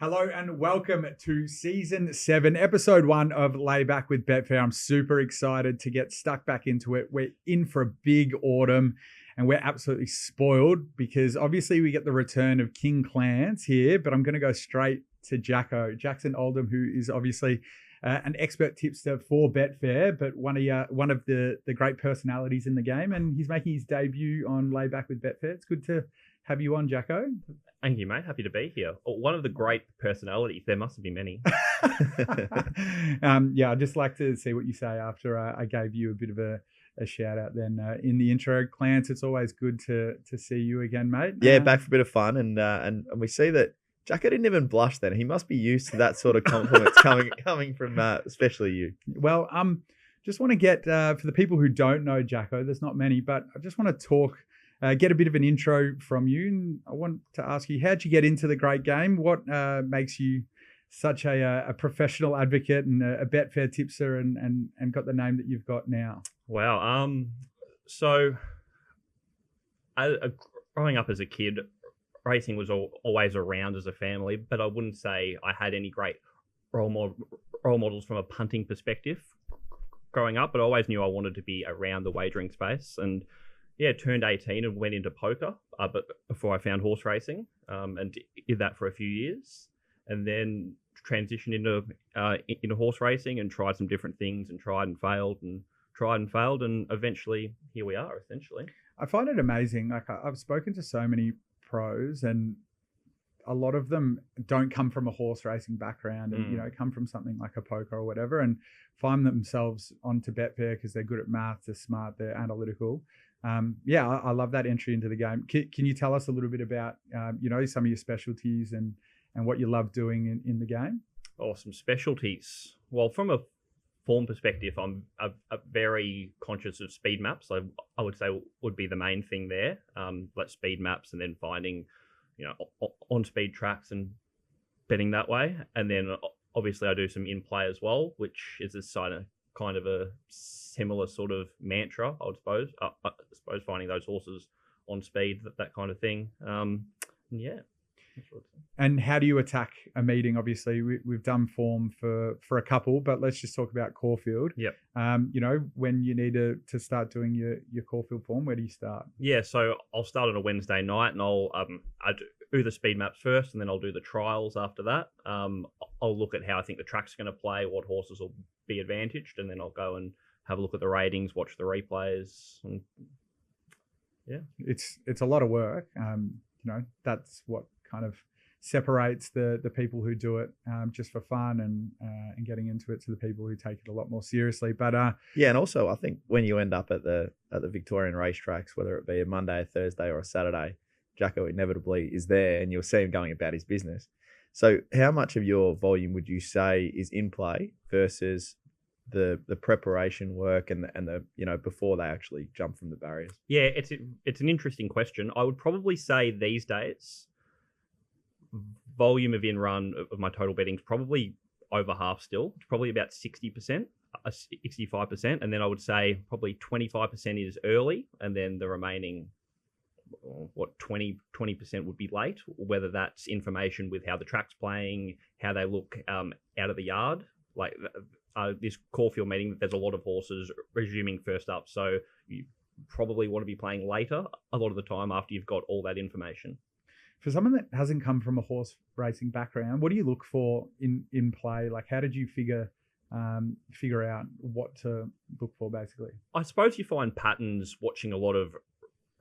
Hello and welcome to Season 7, Episode 1 of Layback with Betfair. I'm super excited to get stuck back into it. We're in for a big autumn and we're absolutely spoiled because obviously we get the return of King Clancey here, but I'm going to go straight to Jacko, Jackson Oldham, who is obviously an expert tipster for Betfair, but one of the great personalities in the game, and he's making his debut on Layback with Betfair. It's good to have you on, Jacko. Thank you, mate. Happy to be here. One of the great personalities. There must be many. I'd just like to see what you say after I gave you a bit of a shout out then in the intro. Clance, it's always good to see you again, mate. Yeah, back for a bit of fun, and we see that Jacko didn't even blush then. He must be used to that sort of compliments coming from especially you. Well, just want to get for the people who don't know Jacko, there's not many, but I just want to talk. Get a bit of an intro from you. And I want to ask you, how'd you get into the great game? What makes you such a professional advocate and a Betfair tipster and got the name that you've got now? Wow. So growing up as a kid, racing was always around as a family, but I wouldn't say I had any great role models from a punting perspective growing up, but I always knew I wanted to be around the wagering space. And yeah, turned 18 and went into poker, but before I found horse racing, and did that for a few years, and then transitioned into horse racing and tried some different things and tried and failed, and eventually here we are. Essentially, I find it amazing. Like I've spoken to so many pros, and a lot of them don't come from a horse racing background, and come from something like a poker or whatever, and find themselves onto Betfair because they're good at maths, they're smart, they're analytical. I love that entry into the game. Can you tell us a little bit about, some of your specialties and what you love doing in the game? Oh, some specialties. Well, from a form perspective, I'm very conscious of speed maps. I would say would be the main thing there. Like speed maps, and then finding, on speed tracks and betting that way. And then obviously I do some in play as well, which is a kind of a similar sort of mantra, I would suppose. I suppose finding those horses on speed, that kind of thing. Yeah. And how do you attack a meeting? Obviously, we've done form for a couple, but let's just talk about Caulfield. Yep. When you need to start doing your Caulfield form, where do you start? Yeah, so I'll start on a Wednesday night, and I do the speed maps first, and then I'll do the trials after that. I'll look at how I think the track's going to play, what horses will be advantaged, and then I'll go and have a look at the ratings, watch the replays. And yeah, it's a lot of work. That's what kind of separates the people who do it just for fun and getting into it to the people who take it a lot more seriously. But and also I think when you end up at the Victorian racetracks, whether it be a Monday, a Thursday, or a Saturday, Jacko inevitably is there, and you'll see him going about his business. So how much of your volume would you say is in play versus the preparation work and the before they actually jump from the barriers? Yeah, it's an interesting question. I would probably say these days, volume of in-run of my total betting is probably over half still. It's probably about 60%, 65%. And then I would say probably 25% is early, and then the remaining, 20% would be late, whether that's information with how the track's playing, how they look out of the yard. Like this Caulfield meeting, there's a lot of horses resuming first up. So you probably want to be playing later a lot of the time after you've got all that information. For someone that hasn't come from a horse racing background, what do you look for in play? Like, how did you figure out what to look for, basically? I suppose you find patterns watching a lot of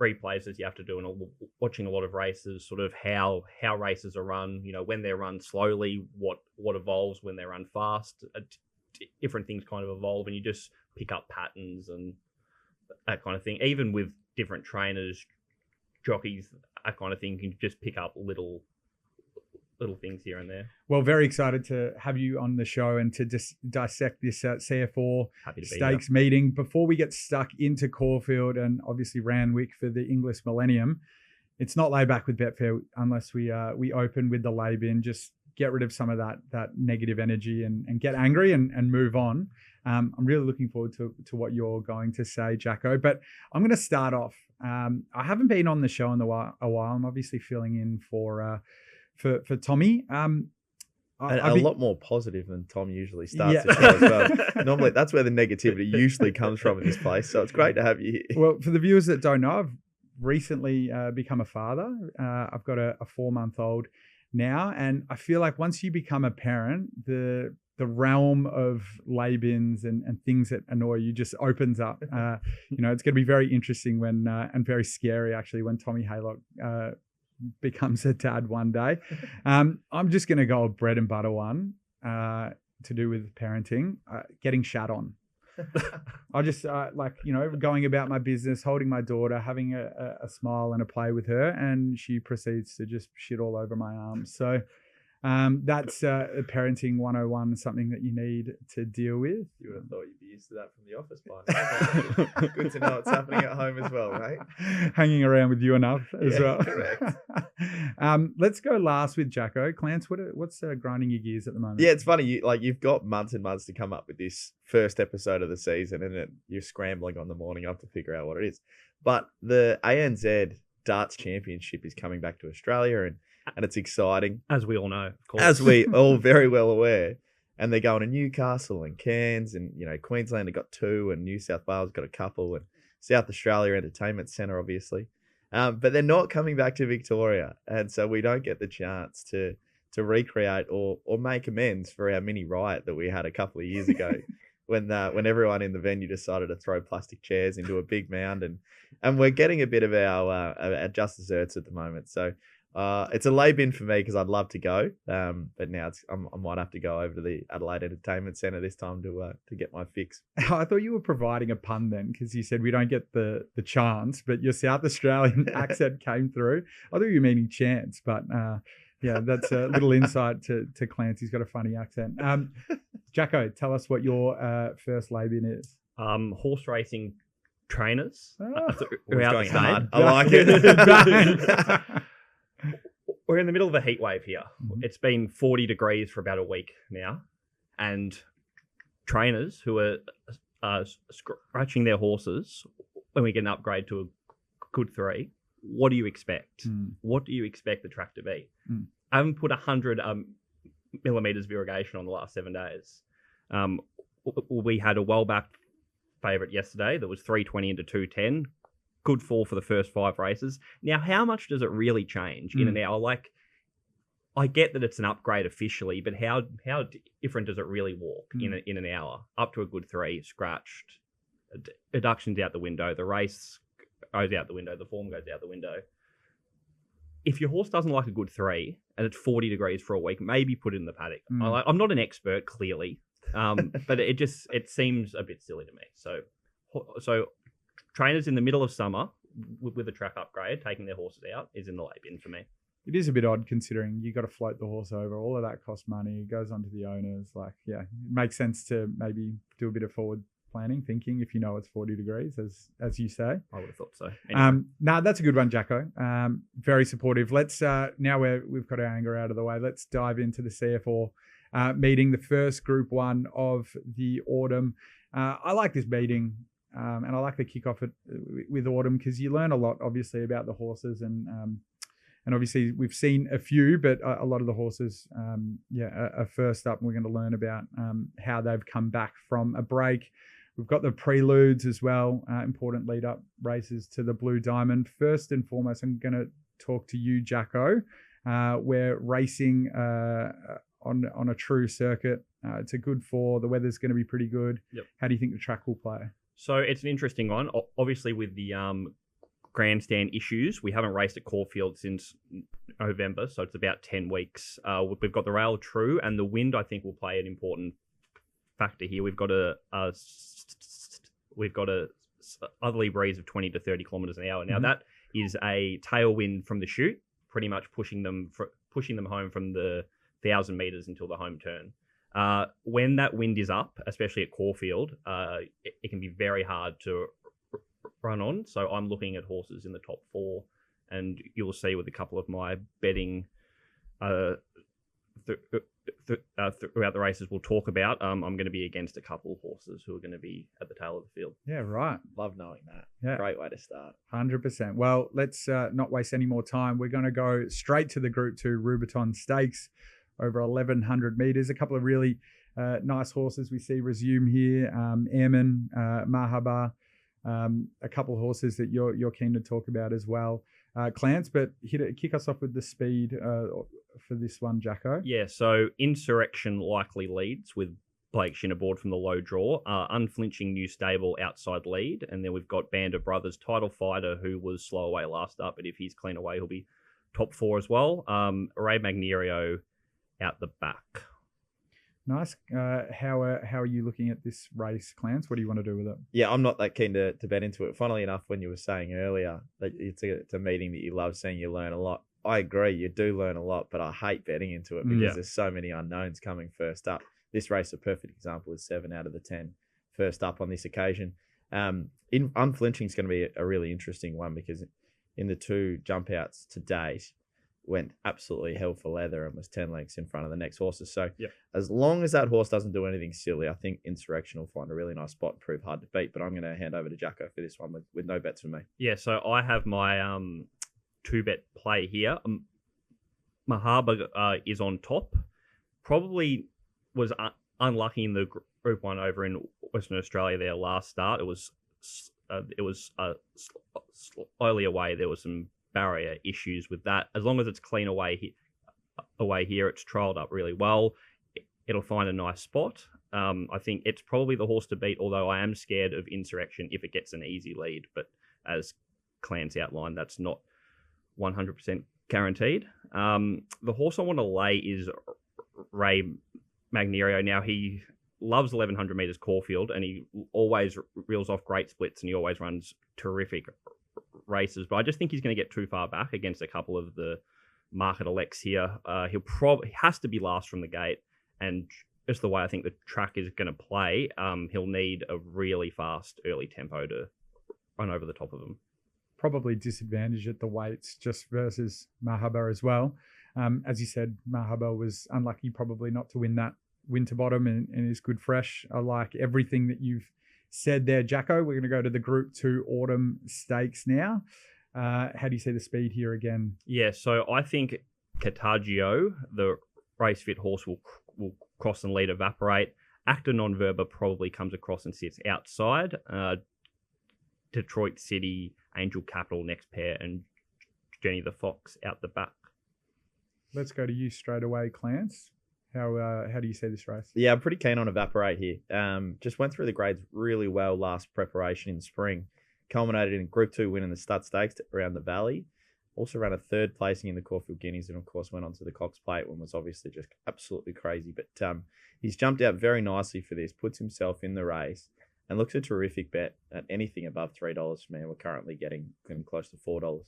replays as you have to do, and watching a lot of races, sort of how races are run, when they're run slowly, what evolves when they're run fast. Different things kind of evolve, and you just pick up patterns and that kind of thing. Even with different trainers, jockeys, that kind of thing, you can just pick up little things here and there. Well, very excited to have you on the show and to just dissect this CF Orr Stakes meeting. Before we get stuck into Caulfield and obviously Randwick for the Inglis Millennium, it's not layback with Betfair unless we open with the lay bin. Just get rid of some of that negative energy and get angry and move on. I'm really looking forward to what you're going to say, Jacko. But I'm going to start off. I haven't been on the show in a while. I'm obviously filling in for Tommy. And I'd a be- lot more positive than Tom usually starts Yeah. the show as well. Normally, that's where the negativity usually comes from in this place. So it's great to have you here. Well, for the viewers that don't know, I've recently become a father. I've got a 4-month-old now, and I feel like once you become a parent, the realm of lay bins and things that annoy you just opens up. It's going to be very interesting when and very scary actually when Tommy Haylock becomes a dad one day. I'm just going to go a bread and butter one to do with parenting, getting shat on. I just going about my business, holding my daughter, having a smile and a play with her, and she proceeds to just shit all over my arms. So that's parenting 101, something that you need to deal with. You would have thought you'd be used to that from the office by now. Good to know it's happening at home as well, right? Hanging around with you enough as well. Correct. Let's go last with Jacko. Clance, what's grinding your gears at the moment? Yeah, it's funny. You've got months and months to come up with this first episode of the season, and you're scrambling on the morning up to figure out what it is. But the ANZ Darts Championship is coming back to Australia, and it's exciting. As we all know, of course. As we all very well aware. And they're going to Newcastle and Cairns, and Queensland have got 2, and New South Wales got a couple, and South Australia Entertainment Centre, obviously. But they're not coming back to Victoria, and so we don't get the chance to recreate or make amends for our mini riot that we had a couple of years ago when everyone in the venue decided to throw plastic chairs into a big mound, and we're getting a bit of our just desserts at the moment. So it's a lay bin for me because I'd love to go, but now I might have to go over to the Adelaide Entertainment Centre this time to get my fix. I thought you were providing a pun then because you said we don't get the chance, but your South Australian accent came through. I thought you were meaning chance, but yeah, that's a little insight to Clancy's got a funny accent. Jacko, tell us what your first lay bin is. Horse racing trainers. It's going hard. I like it. We're in the middle of a heat wave here. It's been 40 degrees for about a week now, and trainers who are scratching their horses when we get an upgrade to a good 3. What do you expect? What do you expect the track to be? I haven't put 100 millimeters of irrigation on the last 7 days. We had a well-backed favourite yesterday that was 320 into 210. Good fall for the first 5 races. Now, how much does it really change in an hour? Like, I get that it's an upgrade officially, but how different does it really walk in an hour? Up to a good 3, scratched, deductions out the window, the race goes out the window, the form goes out the window. If your horse doesn't like a good 3 and it's 40 degrees for a week, maybe put it in the paddock. I'm not an expert, clearly, but it seems a bit silly to me. So trainers in the middle of summer with a track upgrade, taking their horses out, is in the lay bin for me. It is a bit odd considering you got to float the horse over. All of that costs money. It goes on to the owners. Like, yeah, it makes sense to maybe do a bit of forward planning, thinking if you know it's 40 degrees, as you say. I would have thought so. Anyway. No, that's a good one, Jacko. Very supportive. Let's now we've got our anger out of the way. Let's dive into the CF Orr meeting, the first Group 1 of the autumn. I like this meeting. And I like the kickoff with autumn because you learn a lot, obviously, about the horses, and obviously we've seen a few, but a lot of the horses, are first up, and we're going to learn about how they've come back from a break. We've got the preludes as well, important lead-up races to the Blue Diamond. First and foremost, I'm going to talk to you, Jacko. We're racing on a true circuit. It's a good 4. The weather's going to be pretty good. Yep. How do you think the track will play? So it's an interesting one. Obviously, with the grandstand issues, we haven't raced at Caulfield since November, so it's about 10 weeks. We've got the rail true, and the wind, I think, will play an important factor here. We've got a southerly breeze of 20 to 30 kilometers an hour. Now, that is a tailwind from the chute, pretty much pushing them home from the 1,000 meters until the home turn. When that wind is up, especially at Caulfield, it can be very hard to run on. So I'm looking at horses in the top 4, and you'll see with a couple of my betting throughout the races we'll talk about. I'm going to be against a couple of horses who are going to be at the tail of the field. Yeah, right. Love knowing that. Yeah. Great way to start. 100%. Well, let's not waste any more time. We're going to go straight to the Group 2 Rubiton Stakes. over 1,100 metres. A couple of really nice horses we see resume here. Airman, Mahaba, a couple of horses that you're keen to talk about as well. Clans, but kick us off with the speed for this one, Jacko. Yeah, so Insurrection likely leads with Blake Shin aboard from the low draw. Unflinching New Stable outside lead. And then we've got Band of Brothers Title Fighter, who was slow away last up, but if he's clean away, he'll be top 4 as well. Ray Magnerio out the back. Nice. How are you looking at this race, Clans? What do you want to do with it? Yeah, I'm not that keen to bet into it. Funnily enough, when you were saying earlier that it's a meeting that you love seeing, you learn a lot. I agree, you do learn a lot, but I hate betting into it because there's so many unknowns coming first up. This race, a perfect example, is 7 out of the 10 first up on this occasion. Unflinching is going to be a really interesting one because in the 2 jump outs to date, went absolutely hell for leather and was 10 lengths in front of the next horses. So as long as that horse doesn't do anything silly, I think Insurrection will find a really nice spot and prove hard to beat. But I'm going to hand over to Jacko for this one with no bets for me. Yeah, so I have my 2-bet play here. Mahaba is on top. Probably was unlucky in the Group 1 over in Western Australia their last start. It was slowly away. There was some barrier issues with that. As long as it's clean away here, it's trialled up really well. It'll find a nice spot. I think it's probably the horse to beat, although I am scared of Insurrection if it gets an easy lead. But as Clancy outlined, that's not 100% guaranteed. The horse I want to lay is Ray Magnerio. Now, he loves 1,100 metres Caulfield, and he always reels off great splits, and he always runs terrific races. But I just think he's going to get too far back against a couple of the market elects here. He has to be last from the gate, and just the way I think the track is going to play, he'll need a really fast early tempo to run over the top of him. Probably disadvantage at the weights just versus Mahaba as well. As you said, Mahaba was unlucky probably not to win that Winterbottom and is good fresh. I like everything that you've said there, Jacko. We're going to go to the Group 2 Autumn Stakes now. How do you see the speed here again? Yeah, so I think Cartagio, the race fit horse, will cross and lead Evaporate. Actor Non-Verba probably comes across and sits outside. Detroit City, Angel Capital next pair, and Jenny the Fox out the back. Let's go to you straight away, Clance. How do you see this race? Yeah, I'm pretty keen on Evaporate here. Just went through the grades really well last preparation in spring. Culminated in a Group 2 win in the Stud Stakes around the Valley. Also ran a 3rd placing in the Caulfield Guineas and, of course, went on to the Cox Plate one, was obviously just absolutely crazy. But he's jumped out very nicely for this, puts himself in the race, and looks a terrific bet at anything above $3 for me. We're currently getting close to $4.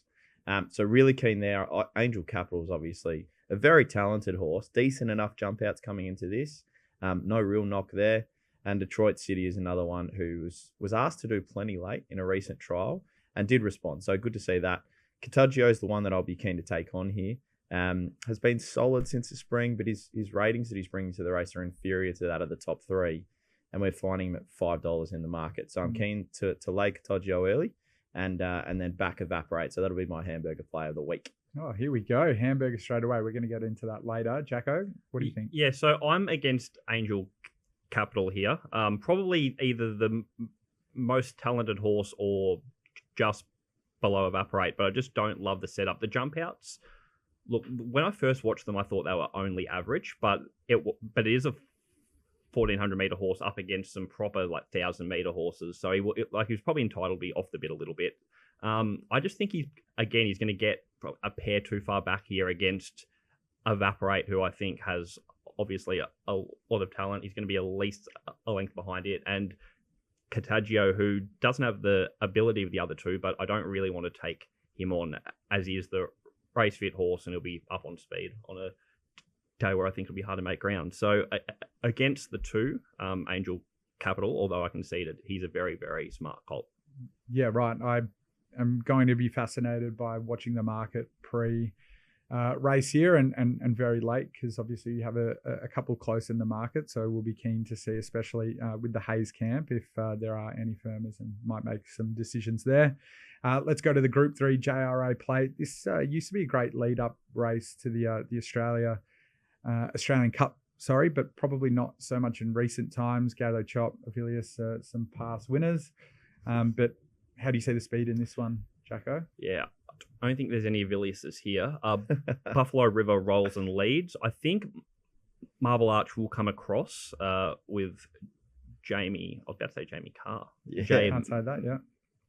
So really keen there. Angel Capital is obviously a very talented horse. Decent enough jump outs coming into this. No real knock there. And Detroit City is another one who was asked to do plenty late in a recent trial and did respond. So good to see that. Cartagio is the one that I'll be keen to take on here. Has been solid since the spring, but his ratings that he's bringing to the race are inferior to that of the top 3. And we're finding him at $5 in the market. So I'm keen to lay Cartagio early and then back Evaporate. So that'll be my Hamburger play of the week. Oh, here we go. Hamburger straight away. We're going to get into that later. Jacko, what do you think? Yeah, so I'm against Angel Capital here. Probably either the most talented horse or just below Evaporate, but I just don't love the setup. The jump outs, look, when I first watched them, I thought they were only average, but it is a 1,400 meter horse up against some proper 1,000 meter horses. So he was probably entitled to be off the bit a little bit. I just think he's going to get a pair too far back here against Evaporate, who I think has obviously a lot of talent. He's going to be at least a length behind it. And Cartagio, who doesn't have the ability of the other two, but I don't really want to take him on as he is the race fit horse and he'll be up on speed on a day where I think it'll be hard to make ground. So against the two, Angel Capital, although I can see that he's a very, very smart colt. Yeah, right. I am going to be fascinated by watching the market race here and very late, because obviously you have a couple close in the market. So we'll be keen to see, especially with the Hayes camp, if there are any firmers, and might make some decisions there. Let's go to the Group 3 JRA Plate. This used to be a great lead-up race to the Australia Australian Cup, sorry, but probably not so much in recent times. Galo Chop, Avilius, some past winners. But how do you see the speed in this one, Jacko? Yeah, I don't think there's any Aviliuses here. Buffalo River rolls and leads. I think Marble Arch will come across with Jamie. I was about to say Jamie Carr. Yeah, Can't say that, yeah.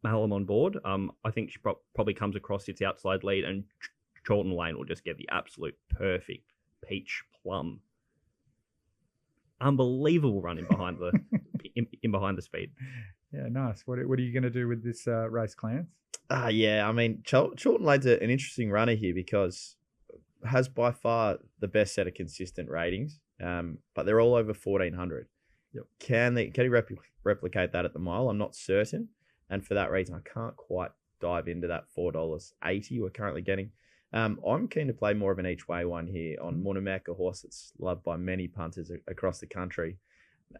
Malum on board. I think she probably comes across its outside lead, and Charlton Lane will just get the absolute perfect peach plum. Unbelievable running behind the in behind the speed. Yeah, nice. What are you going to do with this race, Clance? Yeah, I mean, Charlton Lane's an interesting runner here because has by far the best set of consistent ratings, but they're all over 1,400. Yep. Can he replicate that at the mile? I'm not certain, and for that reason, I can't quite dive into that $4.80 we're currently getting. I'm keen to play more of an each way one here on Munamek, a horse that's loved by many punters across the country.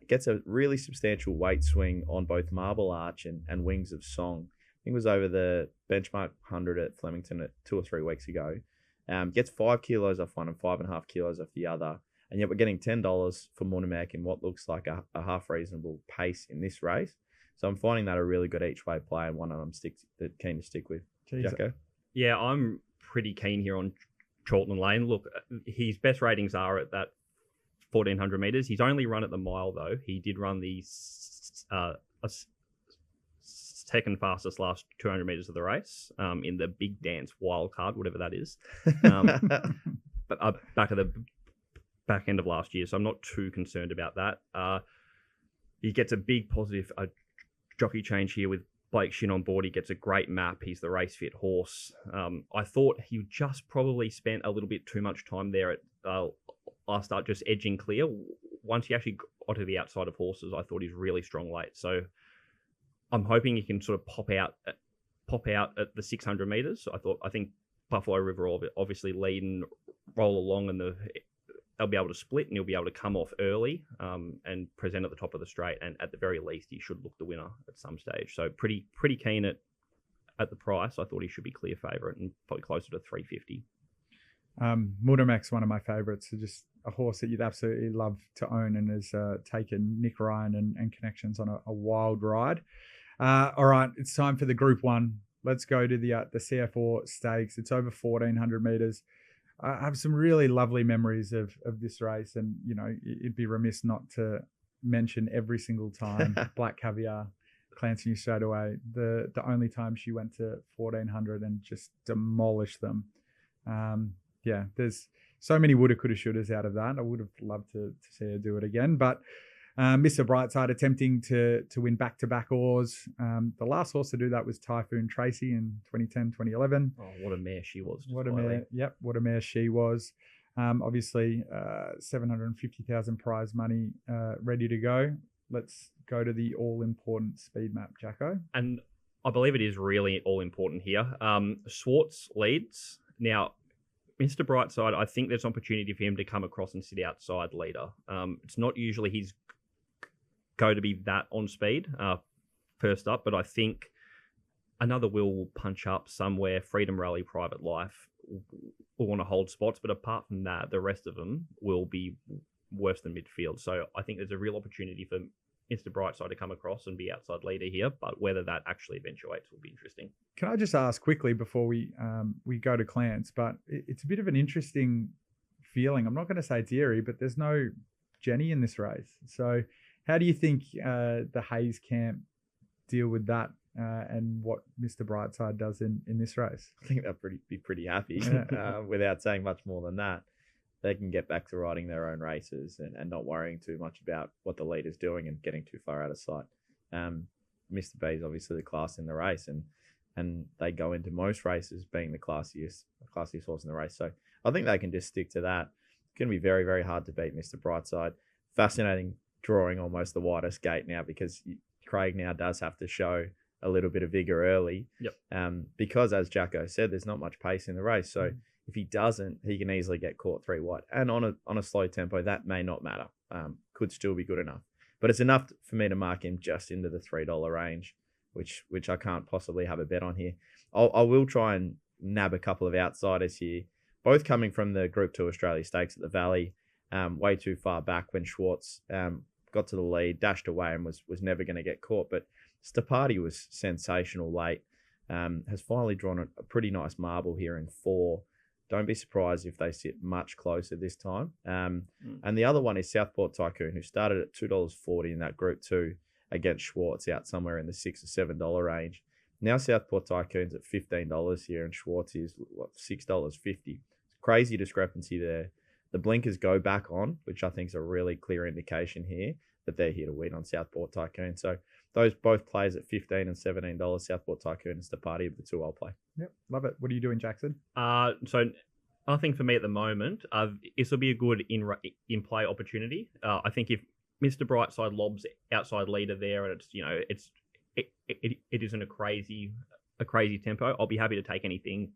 Gets a really substantial weight swing on both Marble Arch and Wings of Song. I think it was over the benchmark 100 at Flemington 2 or 3 weeks ago. Gets 5 kilos off one and 5.5 kilos off the other. And yet we're getting $10 for Munamek in what looks like a half reasonable pace in this race. So I'm finding that a really good each way play and one that I'm keen to stick with. Jacko? Yeah, I'm pretty keen here on Charlton Lane. Look, his best ratings are at that 1,400 metres. He's only run at the mile, though. He did run the second fastest last 200 metres of the race in the Big Dance wild card, whatever that is. But back at the back end of last year, so I'm not too concerned about that. He gets a big positive jockey change here with Blake Shin on board. He gets a great map. He's the race fit horse. I thought he just probably spent a little bit too much time there at last start, just edging clear. Once he actually got to the outside of horses, I thought he's really strong late. So I'm hoping he can sort of pop out at the 600 metres. I think Buffalo River will obviously lead and roll along, and they'll be able to split, and he'll be able to come off early and present at the top of the straight. And at the very least, he should look the winner at some stage. So pretty keen at the price. I thought he should be clear favourite and probably closer to 350. Mudamak's one of my favourites. So just a horse that you'd absolutely love to own, and has taken Nick Ryan and connections on a wild ride. All right, it's time for the Group 1. Let's go to the CF Orr Stakes. It's over 1,400 metres. I have some really lovely memories of this race, and it'd be remiss not to mention every single time Black Caviar, Clancey knew straight away, the only time she went to 1,400 and just demolished them. There's so many woulda, coulda, shouldas out of that. I would have loved to see her do it again, but Mr Brightside attempting to win back-to-back Oars. The last horse to do that was Typhoon Tracy in 2010, 2011. Oh, what a mare she was. What a mare. Yep, what a mare she was. Obviously, 750,000 prize money ready to go. Let's go to the all-important speed map, Jacko. And I believe it is really all-important here. Swartz leads. Now, Mr Brightside, I think there's an opportunity for him to come across and sit outside leader. It's not usually his go to be that on speed first up, but I think another will punch up somewhere. Freedom Rally, Private Life will want to hold spots, but apart from that, the rest of them will be worse than midfield. So I think there's a real opportunity for Mr Brightside to come across and be outside leader here, but whether that actually eventuates will be interesting. Can I just ask quickly before we go to Clance, but it's a bit of an interesting feeling. I'm not going to say it's eerie, but there's no Jenny in this race. So how do you think the Hayes camp deal with that and what Mr Brightside does in this race? I think they'll be pretty happy without saying much more than that. They can get back to riding their own races and not worrying too much about what the leader's doing and getting too far out of sight. Mr B is obviously the class in the race, and they go into most races being the classiest horse in the race. So I think they can just stick to that. It's going to be very, very hard to beat Mr Brightside. Fascinating drawing almost the widest gate now, because Craig now does have to show a little bit of vigour early. Yep. Because as Jacko said, there's not much pace in the race. So if he doesn't, he can easily get caught 3 wide. And on a slow tempo, that may not matter. Could still be good enough. But it's enough for me to mark him just into the $3 range, which I can't possibly have a bet on here. I will try and nab a couple of outsiders here, both coming from the Group 2 Australia Stakes at the Valley. way too far back when Schwartz got to the lead, dashed away, and was never going to get caught. But Steparty was sensational late. Has finally drawn a pretty nice marble here in 4. Don't be surprised if they sit much closer this time. And the other one is Southport Tycoon, who started at $2.40 in that Group 2 against Schwartz out somewhere in the $6 or $7 range. Now Southport Tycoon's at $15 here, and Schwartz is $6.50. Crazy discrepancy there. The blinkers go back on, which I think is a really clear indication here that they're here to win on Southport Tycoon. So those both plays at $15 and $17, Southport Tycoon and Steparty of the 2 I'll play. Yep, love it. What are you doing, Jackson? So I think for me at the moment, this will be a good in play opportunity. I think if Mr Brightside lobs outside leader there, and it isn't a crazy tempo, I'll be happy to take anything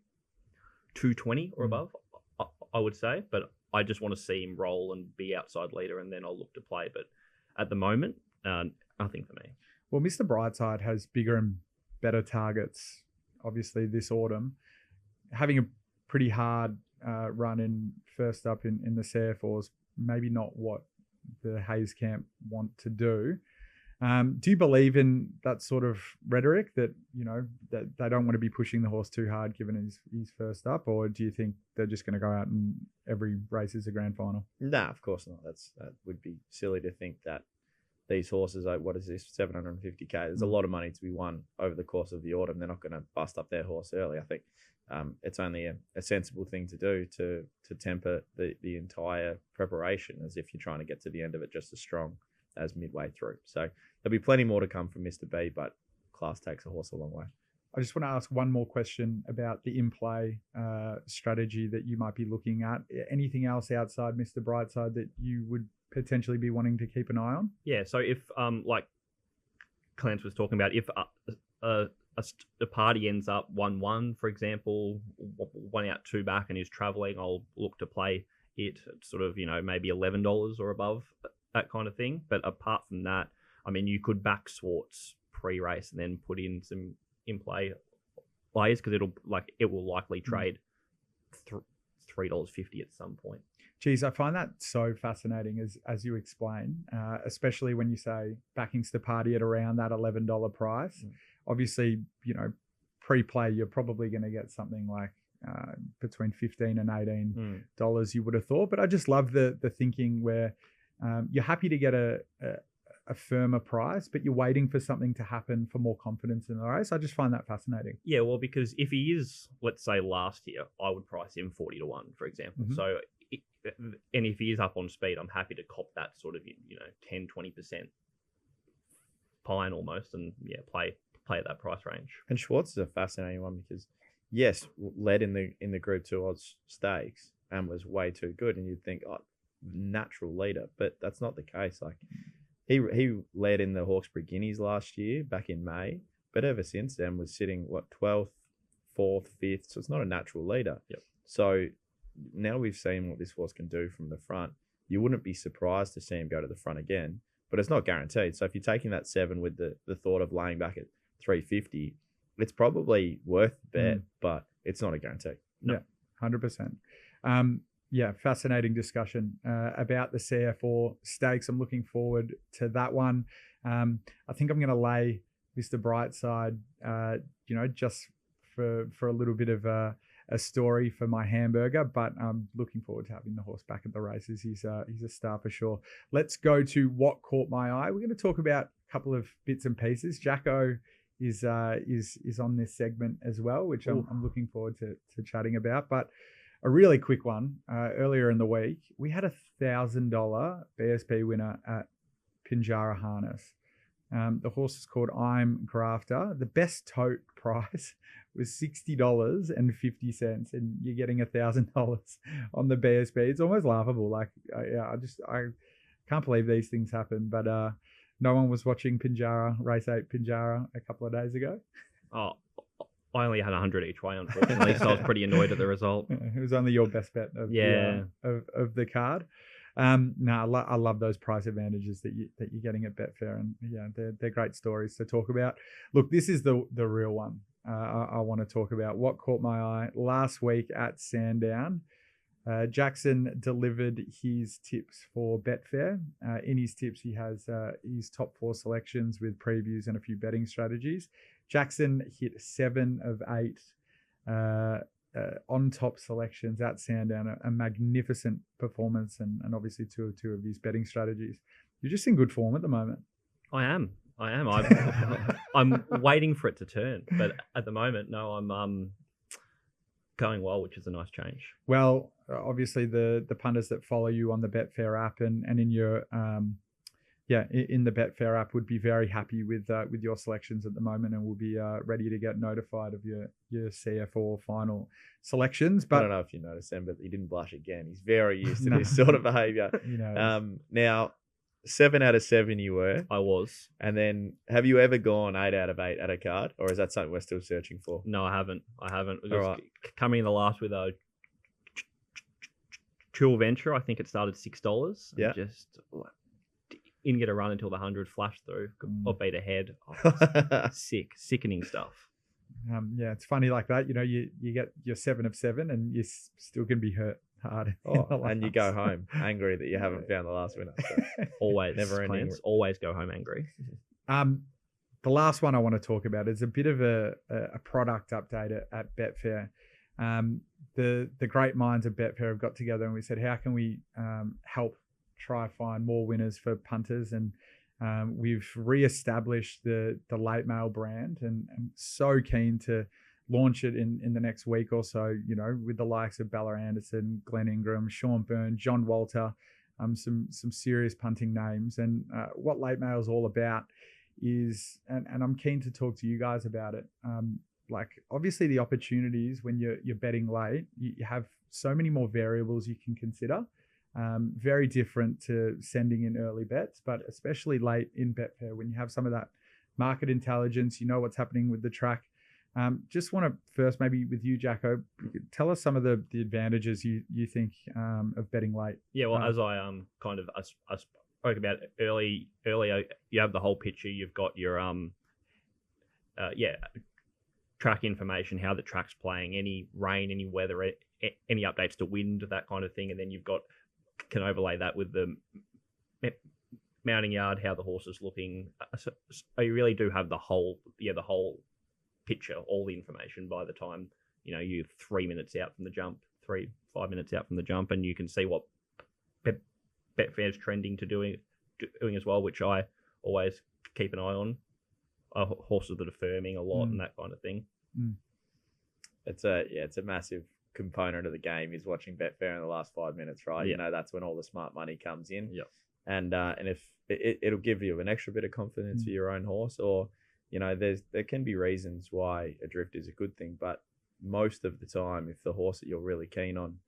220 or above. I would say, but I just want to see him roll and be outside leader, and then I'll look to play. But at the moment, nothing for me. Well, Mr Brightside has bigger and better targets, obviously, this autumn. Having a pretty hard run in first up in the CF Orr's maybe not what the Hayes camp want to do. Do you believe in that sort of rhetoric that, that they don't want to be pushing the horse too hard given he's first up, or do you think they're just going to go out and every race is a grand final? Nah, of course not. That would be silly to think that these horses are, what is this, 750k? There's a lot of money to be won over the course of the autumn. They're not going to bust up their horse early. I think it's only a sensible thing to do to temper the entire preparation as if you're trying to get to the end of it just as strong as midway through. So there'll be plenty more to come from Mr. B, but class takes a horse a long way. I just want to ask one more question about the in-play strategy that you might be looking at. Anything else outside Mr. Brightside that you would potentially be wanting to keep an eye on? Yeah, so if, like Clancey was talking about, if a party ends up 1-1, for example, 1 out 2 back and is travelling, I'll look to play it at sort of, maybe $11 or above, that kind of thing. But apart from that, I mean, you could back Swartz pre-race and then put in some in-play plays because it will likely trade $3.50 at some point. Geez, I find that so fascinating as you explain, especially when you say backing Steparty at around that $11 price. Obviously, pre-play, you're probably going to get something like between $15 and $18 you would have thought. But I just love the thinking where you're happy to get a firmer price, but you're waiting for something to happen for more confidence in the race. I just find that fascinating. Yeah, well, because if he is, let's say last year, I would price him 40-1, for example. So, and if he is up on speed, I'm happy to cop that sort of 10-20% pine almost, and play at that price range. And Schwartz is a fascinating one because yes, led in the Group 2 odds stakes and was way too good, and you'd think, natural leader, but that's not the case. Like he led in the Hawkesbury Guineas last year back in May, but ever since then was sitting 12th, 4th, 5th, so it's not a natural leader. Yep. So now we've seen what this horse can do from the front. You wouldn't be surprised to see him go to the front again, but it's not guaranteed. So if you're taking that 7 with the thought of laying back at 350, it's probably worth the bet, but it's not a guarantee. No. Yeah, 100%. Fascinating discussion about the CF Orr Stakes. I'm looking forward to that one. I think I'm going to lay Mr. Brightside, just for a little bit of a story for my hamburger, but I'm looking forward to having the horse back at the races. He's a star for sure. Let's go to what caught my eye. We're going to talk about a couple of bits and pieces. Jacko is on this segment as well, which I'm looking forward to chatting about. But a really quick one. Earlier in the week, we had a $1,000 BSP winner at Pinjarra Harness. The horse is called I'm Grafter. The best tote price was $60.50, and you're getting $1,000 on the BSP. It's almost laughable. I can't believe these things happen. But no one was watching Pinjarra, race 8 Pinjarra a couple of days ago. Oh, I only had 100 each way, unfortunately, so I was pretty annoyed at the result. It was only your best bet of the card. I love those price advantages that you're getting at Betfair, and they're great stories to talk about. Look, this is the real one. I want to talk about what caught my eye last week at Sandown. Jackson delivered his tips for Betfair. In his tips, he has his top 4 selections with previews and a few betting strategies. Jackson hit 7 of 8 on top selections at Sandown, a magnificent performance, and obviously 2 of 2 of his betting strategies. You're just in good form at the moment. I am. I'm waiting for it to turn, but at the moment, no, I'm going well, which is a nice change. Well, obviously the punters that follow you on the Betfair app and in your in the Betfair app would be very happy with your selections at the moment, and will be ready to get notified of your CF Orr final selections. But I don't know if you noticed him, but he didn't blush again. He's very used to this sort of behaviour. Now, 7 out of 7 you were. I was. And then, have you ever gone 8 out of 8 at a card, or is that something we're still searching for? No, I haven't. All right. Coming in the last with a Chill Venture, I think it started $6. Yeah. Just didn't get a run until the 100 flashed through. Or beat ahead. Sickening stuff. It's funny like that. You get your 7 of 7, and you're still going to be hurt hard. And you go home angry that you haven't found the last winner. So. Always. Never ending. Always go home angry. The last one I want to talk about is a bit of a product update at Betfair. The great minds of Betfair have got together, and we said, how can we help try find more winners for punters? And we've re-established the Late Mail brand, and I'm so keen to launch it in the next week or so, with the likes of Bella Anderson, Glenn Ingram, Sean Byrne, John Walter, some serious punting names. And what Late Mail is all about is, and I'm keen to talk to you guys about it, obviously the opportunities when you're betting late, you have so many more variables you can consider. Very different to sending in early bets, but especially late in Betfair when you have some of that market intelligence, what's happening with the track. Just want to first, maybe with you, Jacko, tell us some of the advantages you think of betting late. Yeah, well, as I I spoke about earlier, you have the whole picture. You've got your track information, how the track's playing, any rain, any weather, any updates to wind, that kind of thing, and then can overlay that with the mounting yard, how the horse is looking. So you really do have the whole picture, all the information by the time you're 3 minutes out from the jump, 5 minutes out from the jump, and you can see what Betfair's trending to doing as well, which I always keep an eye on. Horses that are firming a lot and that kind of thing. It's a massive component of the game is watching Betfair in the last 5 minutes, right? Yeah. That's when all the smart money comes in. Yeah. And if it'll give you an extra bit of confidence for your own horse, or there can be reasons why a drift is a good thing, but most of the time, if the horse that you're really keen on,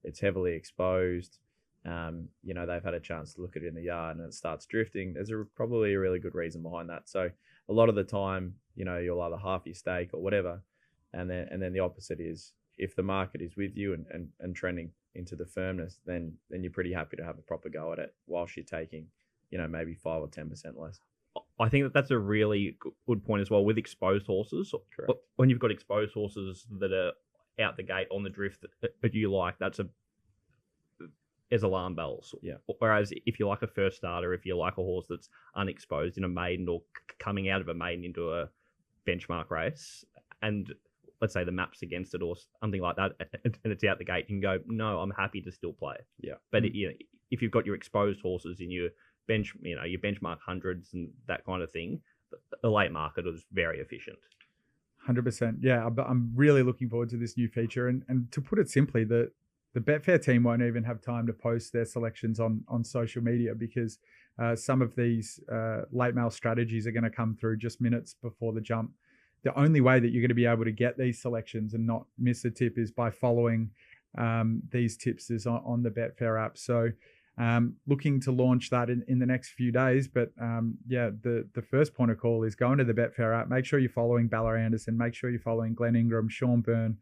it's heavily exposed, they've had a chance to look at it in the yard and it starts drifting, there's probably a really good reason behind that. So a lot of the time, you'll either half your stake or whatever, and then the opposite is, if the market is with you and trending into the firmness, then you're pretty happy to have a proper go at it whilst you're taking, maybe 5 or 10% less. I think that's a really good point as well with exposed horses. Correct. When you've got exposed horses that are out the gate on the drift that you like, there's alarm bells. Yeah. Whereas if you like a first starter, if you like a horse that's unexposed in a maiden or coming out of a maiden into a benchmark race, and let's say the map's against it or something like that, and it's out the gate, you can go, no, I'm happy to still play. Yeah. But if you've got your exposed horses in your your benchmark hundreds and that kind of thing, the late market is very efficient. 100%. Yeah, I'm really looking forward to this new feature. And to put it simply, the Betfair team won't even have time to post their selections on social media, because some of these late mail strategies are going to come through just minutes before the jump. The only way that you're going to be able to get these selections and not miss a tip is by following these tips on the Betfair app. So looking to launch that in the next few days. But the first point of call is going to the Betfair app. Make sure you're following Bella Anderson. Make sure you're following Glenn Ingram, Sean Byrne,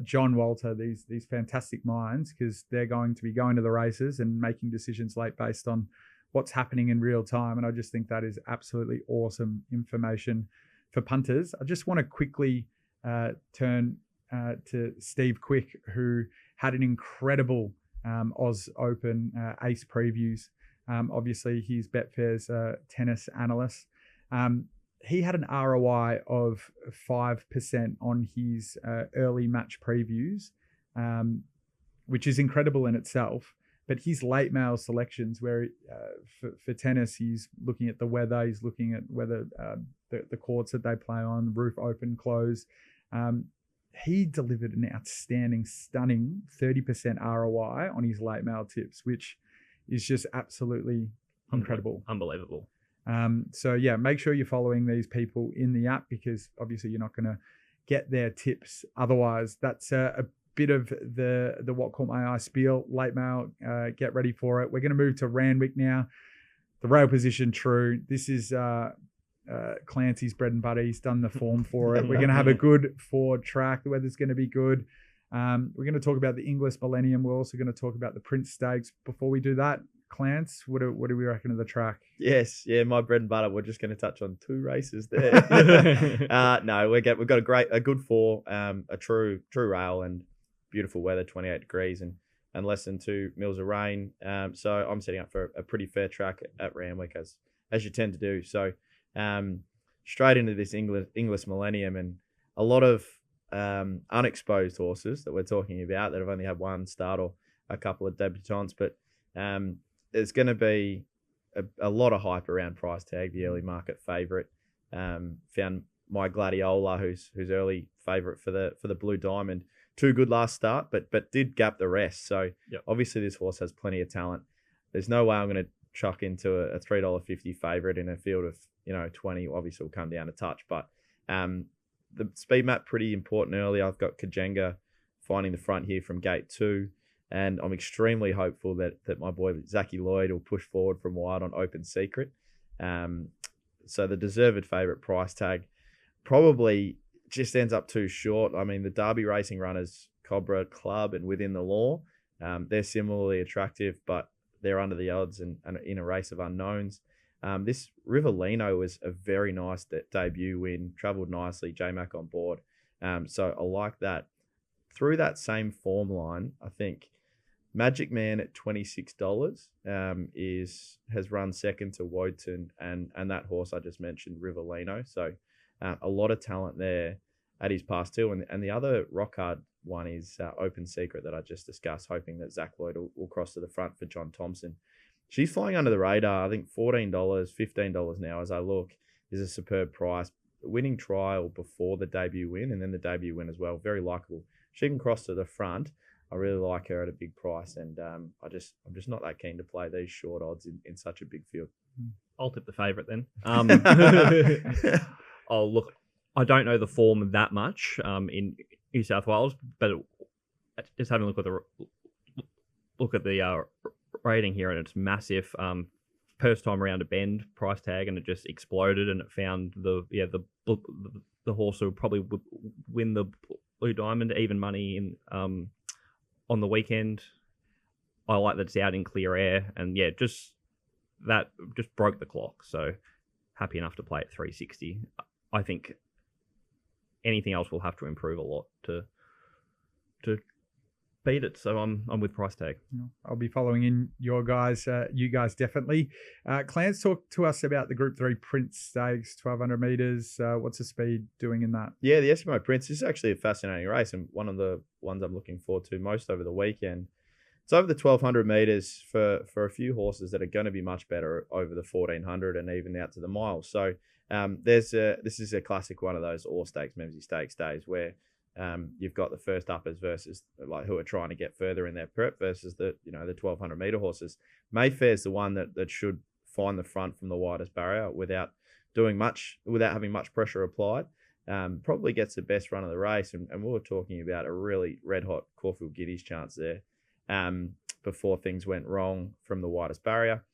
John Walter, these fantastic minds, because they're going to be going to the races and making decisions late based on what's happening in real time. And I just think that is absolutely awesome information for punters. I just want to quickly turn to Steve Quick, who had an incredible Oz Open ace previews. Obviously, he's Betfair's tennis analyst. He had an ROI of 5% on his early match previews, which is incredible in itself. But his late mail selections, where for tennis, he's looking at the weather, he's looking at whether the courts that they play on, roof open, close. He delivered an outstanding, stunning 30% ROI on his late mail tips, which is just absolutely incredible. Unbelievable. So yeah, make sure you're following these people in the app, because obviously you're not going to get their tips otherwise. That's a bit of the what caught my eye spiel. Late mail, get ready for it. We're going to move to Randwick now. The rail position, true. This is Clancey's bread and butter. He's done the form for it. We're going to have a good forward track. The weather's going to be good. We're going to talk about the Inglis Millennium. We're also going to talk about the Prince Stakes. Before we do that, Clance, what do we reckon of the track? Yes, yeah, my bread and butter. We're just going to touch on 2 races there. No, we've got a good 4, a true rail, and beautiful weather, 28 degrees and less than 2 mils of rain. So I'm setting up for a pretty fair track at Randwick, as you tend to do. So straight into this Inglis Millennium, and a lot of unexposed horses that we're talking about that have only had one start or a couple of debutants, but there's going to be a lot of hype around Price Tag, the early market favourite. Found my Gladiola, who's early favourite for the Blue Diamond. Too good last start, but did gap the rest. So Obviously this horse has plenty of talent. There's no way I'm going to chuck into a $3.50 favourite in a field of 20. Obviously will come down to touch, but the speed map pretty important early. I've got Kajenga finding the front here from gate 2. And I'm extremely hopeful that my boy Zachy Lloyd will push forward from wide on Open Secret. So the deserved favourite Price Tag probably just ends up too short. I mean, the Derby racing runners, Cobra Club and Within the Law, they're similarly attractive, but they're under the odds and in a race of unknowns. This Rivellino was a very nice debut win, travelled nicely, J-Mac on board. So I like that. Through that same form line, I think Magic Man at $26 has run second to Woden and that horse I just mentioned, Rivellino. So a lot of talent there at his past 2. And the other rock hard one is Open Secret that I just discussed, hoping that Zach Lloyd will cross to the front for John Thompson. She's flying under the radar. I think $14, $15 now as I look is a superb price. Winning trial before the debut win and then the debut win as well. Very likable. She can cross to the front. I really like her at a big price, and I'm just not that keen to play these short odds in such a big field. I'll tip the favourite then. Oh, look, I don't know the form that much in New South Wales, but just having a look at the rating here, and it's massive. First time around a bend, Price Tag, and it just exploded, and it found the horse who probably would win the Blue Diamond, even money in on the weekend. I like that it's out in clear air, and that broke the clock. So happy enough to play at 360. I think anything else will have to improve a lot to beat it. So I'm with Price Tag. I'll be following in you guys definitely. Clance, talk to us about the Group 3 Prince Stakes, 1200 metres. What's the speed doing in that? Yeah, the Eskimo Prince is actually a fascinating race, and one of the ones I'm looking forward to most over the weekend. It's over the 1200 metres for a few horses that are going to be much better over the 1400 and even out to the mile. So this is a classic one of those Orr Stakes, Memsey Stakes days where you've got the first uppers versus like who are trying to get further in their prep versus the 1200 metre horses. Mayfair's the one that should find the front from the widest barrier without having much pressure applied. Probably gets the best run of the race, and we were talking about a really red hot Caulfield Giddies chance there before things went wrong from the widest barrier.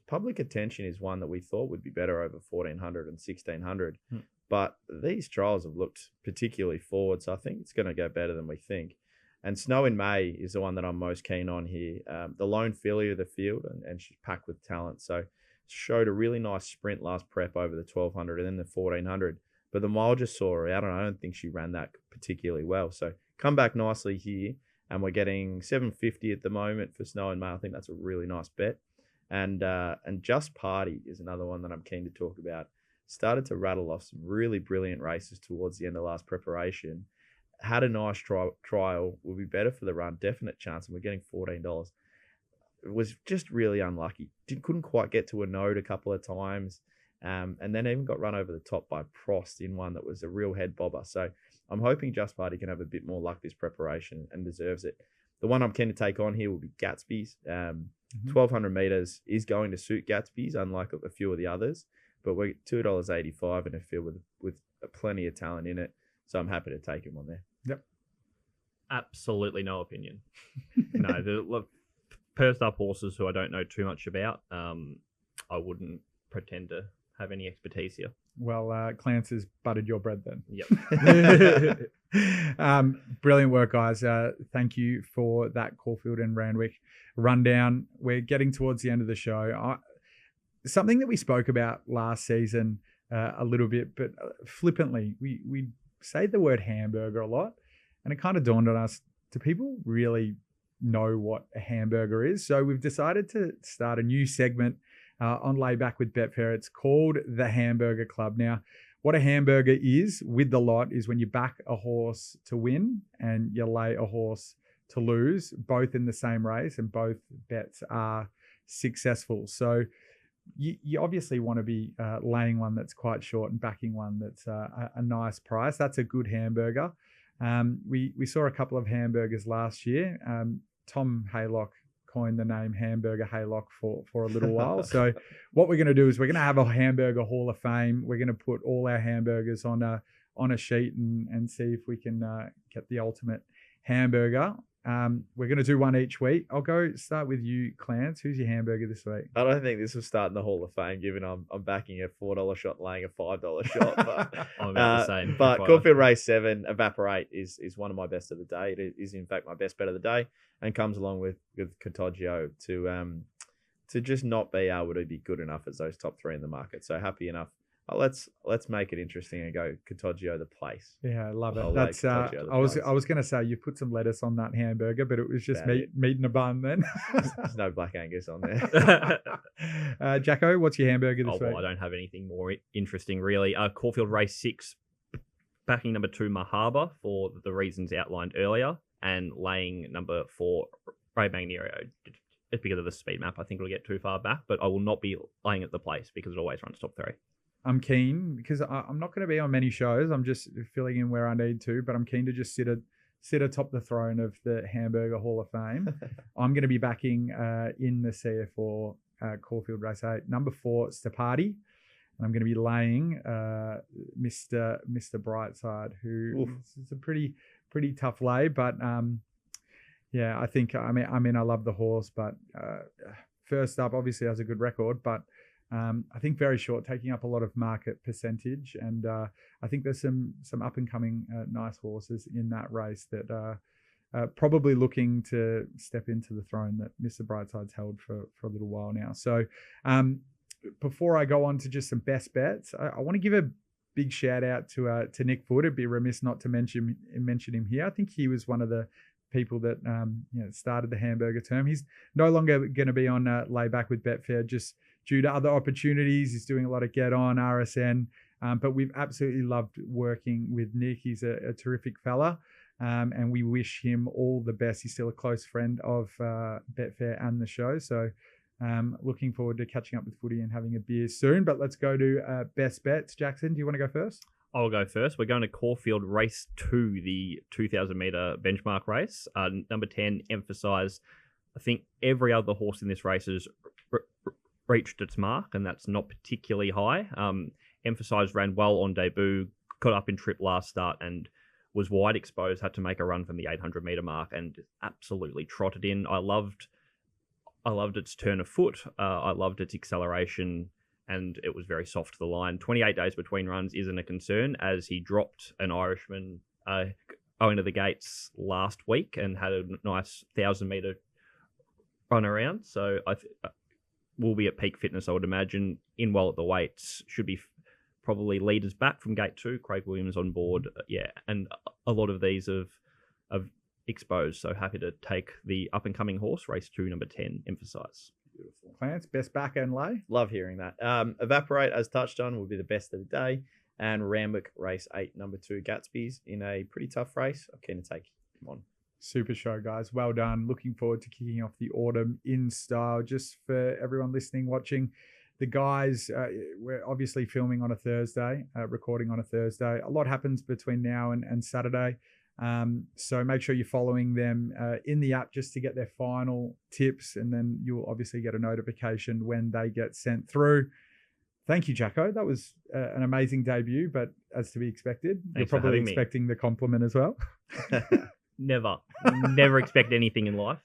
Public Attention is one that we thought would be better over 1400 and 1600. But these trials have looked particularly forward, so I think it's going to go better than we think. And Snow in May is the one that I'm most keen on here. The lone filly of the field, and she's packed with talent. So showed a really nice sprint last prep over the 1200 and then the 1400. But the mile just saw her out, and I don't think she ran that particularly well. So come back nicely here. and we're getting $7.50 at the moment for Snow and May. I think that's a really nice bet. And Just Party is another one that I'm keen to talk about. Started to rattle off some really brilliant races towards the end of last preparation. Had a nice trial. Will be better for the run. Definite chance. And we're getting $14. It was just really unlucky. Couldn't quite get to a note a couple of times. And then even got run over the top by Prost in one that was a real head bobber. So I'm hoping Just Party can have a bit more luck this preparation and deserves it. The one I'm keen to take on here will be Gatsby's. 1,200 meters is going to suit Gatsby's, unlike a few of the others. But we're $2.85 in a field with plenty of talent in it. So I'm happy to take him on there. Yep. Absolutely no opinion. Look, first up horses who I don't know too much about. I wouldn't pretend to have any expertise here. Well, Clancey's buttered your bread then. Yep. Brilliant work, guys. Thank you for that Caulfield and Randwick rundown. We're getting towards the end of the show. Something that we spoke about last season a little bit, but flippantly, we say the word hamburger a lot, and it kind of dawned on us, do people really know what a hamburger is? So we've decided to start a new segment on Layback with Betfair. It's called the Hamburger Club. Now, what a hamburger is with the lot is when you back a horse to win and you lay a horse to lose, both in the same race, and both bets are successful. So you obviously want to be laying one that's quite short and backing one that's a nice price. That's a good hamburger. We saw a couple of hamburgers last year. Tom Haylock coined the name Hamburger Haylock for a little while. So what we're going to do is we're going to have a Hamburger Hall of Fame. We're going to put all our hamburgers on a sheet and see if we can get the ultimate hamburger. We're going to do one each week. I'll go start with you, Clance. Who's your hamburger this week? I don't think this will start in the Hall of Fame, given I'm backing a $4 shot, laying a $5 shot. But, I'm about the same. But Caulfield Race 7, Evaporate is one of my best of the day. It is, in fact, my best bet of the day, and comes along with Contagio to just not be able to be good enough as those top three in the market. So happy enough. Let's make it interesting and go Contagio the place. Yeah, I love it. That's I was going to say you put some lettuce on that hamburger, but it was just meat in a bun then. There's no Black Angus on there. Jacko, what's your hamburger this week? Well, I don't have anything more interesting really. Caulfield Race 6, backing number 2 Mahaba for the reasons outlined earlier, and laying number 4 Ray Magnerio. It's because of the speed map. I think it'll get too far back, but I will not be laying at the place because it always runs top 3. I'm keen because I'm not going to be on many shows. I'm just filling in where I need to, but I'm keen to just sit atop the throne of the Hamburger Hall of Fame. I'm going to be backing in the CF Orr Caulfield Race 8, number 4 Steparty, and I'm going to be laying Mr Brightside, who is a pretty tough lay, but yeah, I think I mean I love the horse, but first up obviously has a good record, but I think very short, taking up a lot of market percentage, and I think there's some up and coming nice horses in that race that are probably looking to step into the throne that Mr Brightside's held for a little while now. So before I go on to just some best bets, I want to give a big shout out to Nick Foote. It'd be remiss not to mention him here. I think he was one of the people that started the hamburger term. He's no longer going to be on Layback with Betfair just due to other opportunities. He's doing a lot of Get On, RSN, but we've absolutely loved working with Nick. He's a terrific fella, and we wish him all the best. He's still a close friend of Betfair and the show, so looking forward to catching up with Footy and having a beer soon. But let's go to best bets. Jackson, do you want to go first? I'll go first. We're going to Caulfield Race 2, the 2,000 metre benchmark race. Number 10, Emphasize. I think every other horse in this race has reached its mark, and that's not particularly high. Emphasize ran well on debut, got up in trip last start, and was wide exposed, had to make a run from the 800 metre mark, and absolutely trotted in. I loved its turn of foot. I loved its acceleration, and it was very soft to the line. 28 days between runs isn't a concern, as he dropped an Irishman going to the gates last week and had a nice 1,000 metre run around. So will be at peak fitness, I would imagine. In well at the weights, should be probably leaders back from gate 2. Craig Williams on board, and a lot of these have exposed. So happy to take the up-and-coming horse, race 2, number 10, Emphasize. Beautiful. Clarence, best backer and lay? Love hearing that. Evaporate, as touched on, will be the best of the day. And Randwick, race 8, number 2, Gatsby's, in a pretty tough race. I'm keen to take him on. Super show, guys. Well done. Looking forward to kicking off the autumn in style. Just for everyone listening, watching, the guys, we're obviously filming on a Thursday, recording on a Thursday. A lot happens between now and Saturday. So make sure you're following them in the app just to get their final tips, and then you'll obviously get a notification when they get sent through. Thank you, Jacko. That was an amazing debut, but as to be expected, Thanks you're for probably having me. expecting the compliment as well. Never expect anything in life.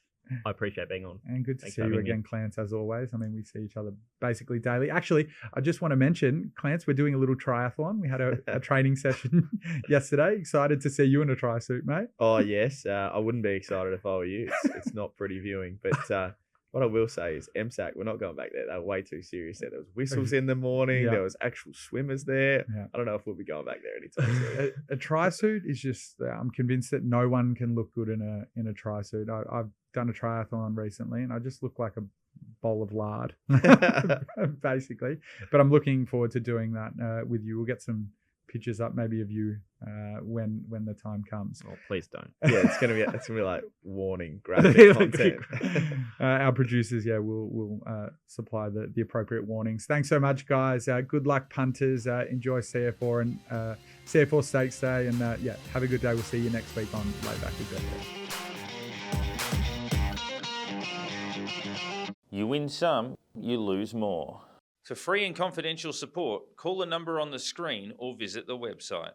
I appreciate being on. And good to Thanks see for you having me. again, Clance, as always. I mean, we see each other basically daily. Actually, I just want to mention, Clance, we're doing a little triathlon. We had a training session yesterday. Excited to see you in a tri suit, mate. Oh, yes. I wouldn't be excited if I were you. It's not pretty viewing. But what I will say is MSAC, we're not going back there. They were way too serious there. There was whistles in the morning. Yeah. There was actual swimmers there. Yeah. I don't know if we'll be going back there anytime soon. A tri suit is just, I'm convinced that no one can look good in a tri suit. I've done a triathlon recently and I just look like a bowl of lard, basically. But I'm looking forward to doing that with you. We'll get some pictures up maybe of you when the time comes. Oh, please don't. Yeah, it's gonna be like warning graphic content. Our producers, will supply the appropriate warnings. Thanks so much, guys. Good luck, punters. Enjoy CF Orr and CF Orr Stakes Day, and have a good day. We'll see you next week on Layback with Betfair. You win some, you lose more. For free and confidential support, call the number on the screen or visit the website.